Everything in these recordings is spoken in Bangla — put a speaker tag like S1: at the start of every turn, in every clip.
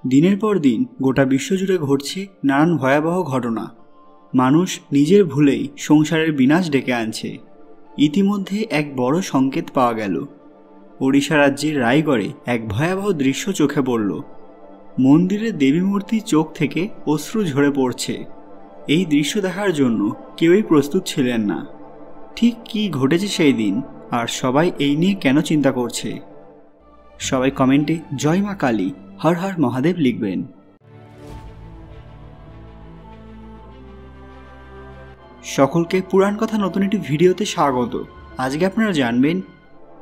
S1: দিনের পর দিন গোটা বিশ্বজুড়ে ঘটছে নানান ভয়াবহ ঘটনা। মানুষ নিজের ভুলেই সংসারের বিনাশ ডেকে আনছে। ইতিমধ্যে এক বড় সংকেত পাওয়া গেল। ওড়িশা রাজ্যের রায়গড়ে এক ভয়াবহ দৃশ্য চোখে পড়ল। মন্দিরের দেবী মূর্তির চোখ থেকে অশ্রু ঝরে পড়ছে। এই দৃশ্য দেখার জন্য কেউই প্রস্তুত ছিলেন না। ঠিক কী ঘটেছে সেই দিন, আর সবাই এই নিয়ে কেন চিন্তা করছে? সবাই কমেন্টে জয় মা কালী, হর হর মহাদেব লিখবেন। সকলকে পুরাণ কথা নতুন একটি ভিডিওতে স্বাগত। আজকে আপনারা জানবেন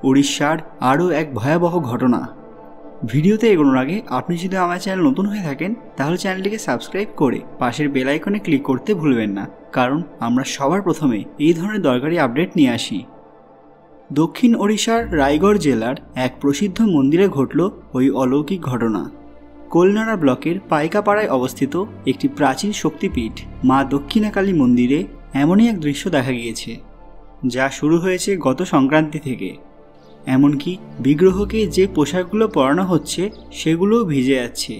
S1: উড়িষ্যার আরও এক ভয়াবহ ঘটনা। ভিডিওতে এগোনোর আগে আপনি যদি আমার চ্যানেল নতুন হয়ে থাকেন তাহলে চ্যানেলটিকে সাবস্ক্রাইব করে পাশের বেল আইকনে ক্লিক করতে ভুলবেন না, কারণ আমরা সবার প্রথমে এই ধরনের দরকারি আপডেট নিয়ে আসি। দক্ষিণ ওড়িশার রায়গড় জেলার এক প্রসিদ্ধ মন্দিরে ঘটল ওই অলৌকিক ঘটনা। কোলনাড়া ব্লকের পাইকাপাড়ায় অবস্থিত একটি প্রাচীন শক্তিপীঠ মা দক্ষিণাকালী মন্দিরে এমনই এক দৃশ্য দেখা গিয়েছে, যা শুরু হয়েছে গত সংক্রান্তি থেকে। এমনকি বিগ্রহকে যে পোশাকগুলো পরানো হচ্ছে সেগুলোও ভিজে যাচ্ছে,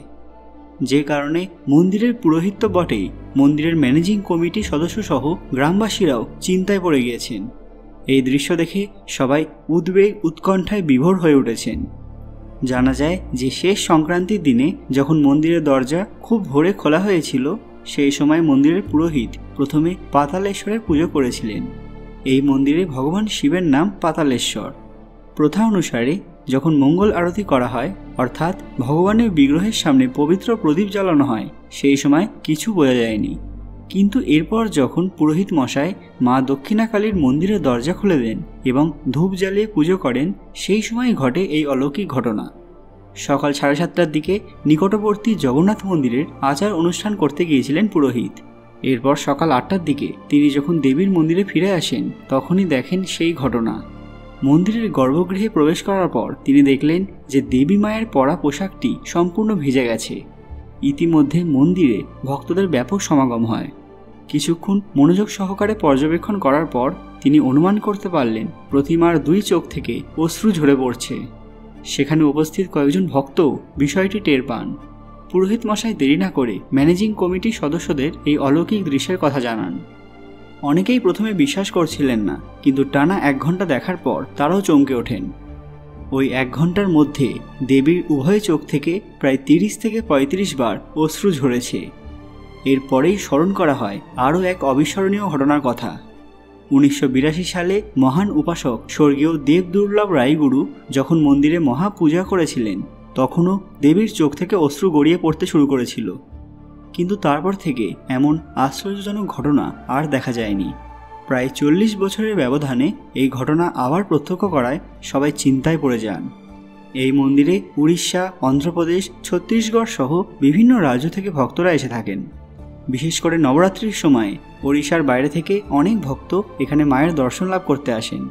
S1: যে কারণে মন্দিরের পুরোহিত তো বটেই, মন্দিরের ম্যানেজিং কমিটি সদস্যসহ গ্রামবাসীরাও চিন্তায় পড়ে গিয়েছেন। এই দৃশ্য দেখে সবাই উদ্বেগ উৎকণ্ঠায় বিভোর হয়ে উঠেছেন। জানা যায় যে শেষ সংক্রান্তির দিনে যখন মন্দিরের দরজা খুব ভোরে খোলা হয়েছিল, সেই সময় মন্দিরের পুরোহিত প্রথমে পাতালেশ্বরের পুজো করেছিলেন। এই মন্দিরে ভগবান শিবের নাম পাতালেশ্বর। প্রথা অনুসারে যখন মঙ্গল আরতি করা হয়, অর্থাৎ ভগবানের বিগ্রহের সামনে পবিত্র প্রদীপ জ্বালানো হয়, সেই সময় কিছু বোঝা যায়নি। কিন্তু এরপর যখন পুরোহিত মশাই মা দক্ষিণাকালীর মন্দিরের দরজা খুলে দেন এবং ধূপ জ্বালিয়ে পুজো করেন, সেই সময় ঘটে এই অলৌকিক ঘটনা। সকাল 7:30টার দিকে নিকটবর্তী জগন্নাথ মন্দিরের আচার অনুষ্ঠান করতে গিয়েছিলেন পুরোহিত। এরপর সকাল 8টার দিকে তিনি যখন দেবীর মন্দিরে ফিরে আসেন, তখনই দেখেন সেই ঘটনা। মন্দিরের গর্ভগৃহে প্রবেশ করার পর তিনি দেখলেন যে দেবী মায়ের পরা পোশাকটি সম্পূর্ণ ভিজে গেছে। ইতিমধ্যে মন্দিরে ভক্তদের ব্যাপক সমাগম হয়। কিছুক্ষণ মনোযোগ সহকারে পর্যবেক্ষণ করার পর তিনি অনুমান করতে পারলেন প্রতিমার 2 চোখ থেকে অশ্রু ঝরে পড়ছে। সেখানে উপস্থিত কয়েকজন ভক্তও বিষয়টি টের পান। পুরোহিত মশাই দেরি না করে ম্যানেজিং কমিটির সদস্যদের এই অলৌকিক দৃশ্যের কথা জানান। অনেকেই প্রথমে বিশ্বাস করছিলেন না, কিন্তু টানা 1 ঘন্টা দেখার পর তারাও চমকে ওঠেন। ওই 1 ঘন্টার মধ্যে দেবীর উভয় চোখ থেকে প্রায় 30 থেকে 35 বার অশ্রু ঝরেছে। এরপরেই স্মরণ করা হয় আরও এক অবিস্মরণীয় ঘটনার কথা। 1982 সালে মহান উপাসক স্বর্গীয় দেবদুর্লভ রায়গুরু যখন মন্দিরে মহাপূজা করেছিলেন, তখনও দেবীর চোখ থেকে অশ্রু গড়িয়ে পড়তে শুরু করেছিল। কিন্তু তারপর থেকে এমন আশ্চর্যজনক ঘটনা আর দেখা যায়নি। প্রায় 40 বছরের ব্যবধানে এই ঘটনা আবার প্রত্যক্ষ করায় সবাই চিন্তায় পড়ে যান। এই মন্দিরে উড়িষ্যা, অন্ধ্রপ্রদেশ, ছত্তিশগড় সহ বিভিন্ন রাজ্য থেকে ভক্তরা এসে থাকেন। বিশেষ করে নবরাত্রির সময় ওড়িশার বাইরে থেকে অনেক ভক্ত এখানে মায়ের দর্শন লাভ করতে আসেন।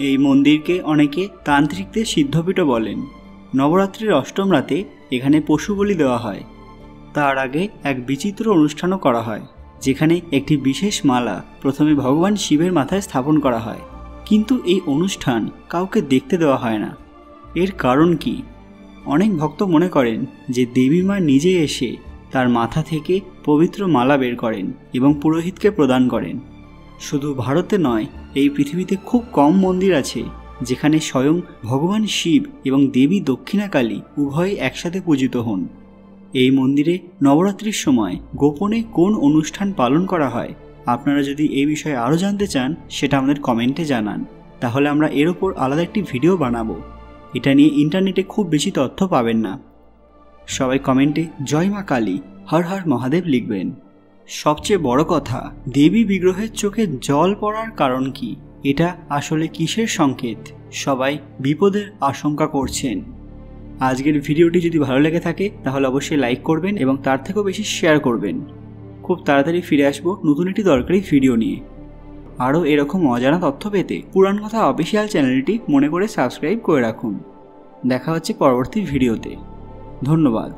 S1: এই মন্দিরকে অনেকে তান্ত্রিকদের সিদ্ধপীঠও বলেন। নবরাত্রির 8ম রাতে এখানে পশু বলি দেওয়া হয়। তার আগে এক বিচিত্র অনুষ্ঠানও করা হয়, যেখানে একটি বিশেষ মালা প্রথমে ভগবান শিবের মাথায় স্থাপন করা হয়। কিন্তু এই অনুষ্ঠান কাউকে দেখতে দেওয়া হয় না। এর কারণ কি? অনেক ভক্ত মনে করেন যে দেবী মা নিজে এসে তার মাথা থেকে পবিত্র মালা বের করেন এবং পুরোহিতকে প্রদান করেন। শুধু ভারতে নয়, এই পৃথিবীতে খুব কম মন্দির আছে যেখানে স্বয়ং ভগবান শিব এবং দেবী দক্ষিণাকালী উভয়ই একসাথে পূজিত হন। এই মন্দিরে নবরাত্রির সময় গোপনে কোন অনুষ্ঠান পালন করা হয়, আপনারা যদি এই বিষয়ে আরও জানতে চান সেটা আমাদের কমেন্টে জানান, তাহলে আমরা এর ওপর আলাদা একটি ভিডিও বানাবো। এটা নিয়ে ইন্টারনেটে খুব বেশি তথ্য পাবেন না। সবাই কমেন্টে জয় মা কালী, হর হর মহাদেব লিখবেন। সবচেয়ে বড় কথা, দেবী বিগ্রহের চোখে জল পড়ার কারণ কি? এটা আসলে কিসের সংকেত? সবাই বিপদের আশঙ্কা করছেন। আজকের ভিডিওটি যদি ভালো লেগে থাকে তাহলে অবশ্যই লাইক করবেন এবং তার থেকেও বেশি শেয়ার করবেন। খুব তাড়াতাড়ি ফিরে আসবো নতুন একটি দরকারি ভিডিও নিয়ে। আরও এরকম অজানা তথ্য পেতে পুরাণ কথা অফিসিয়াল চ্যানেলটি মনে করে সাবস্ক্রাইব করে রাখুন। দেখা হচ্ছে পরবর্তী ভিডিওতে। ধন্যবাদ।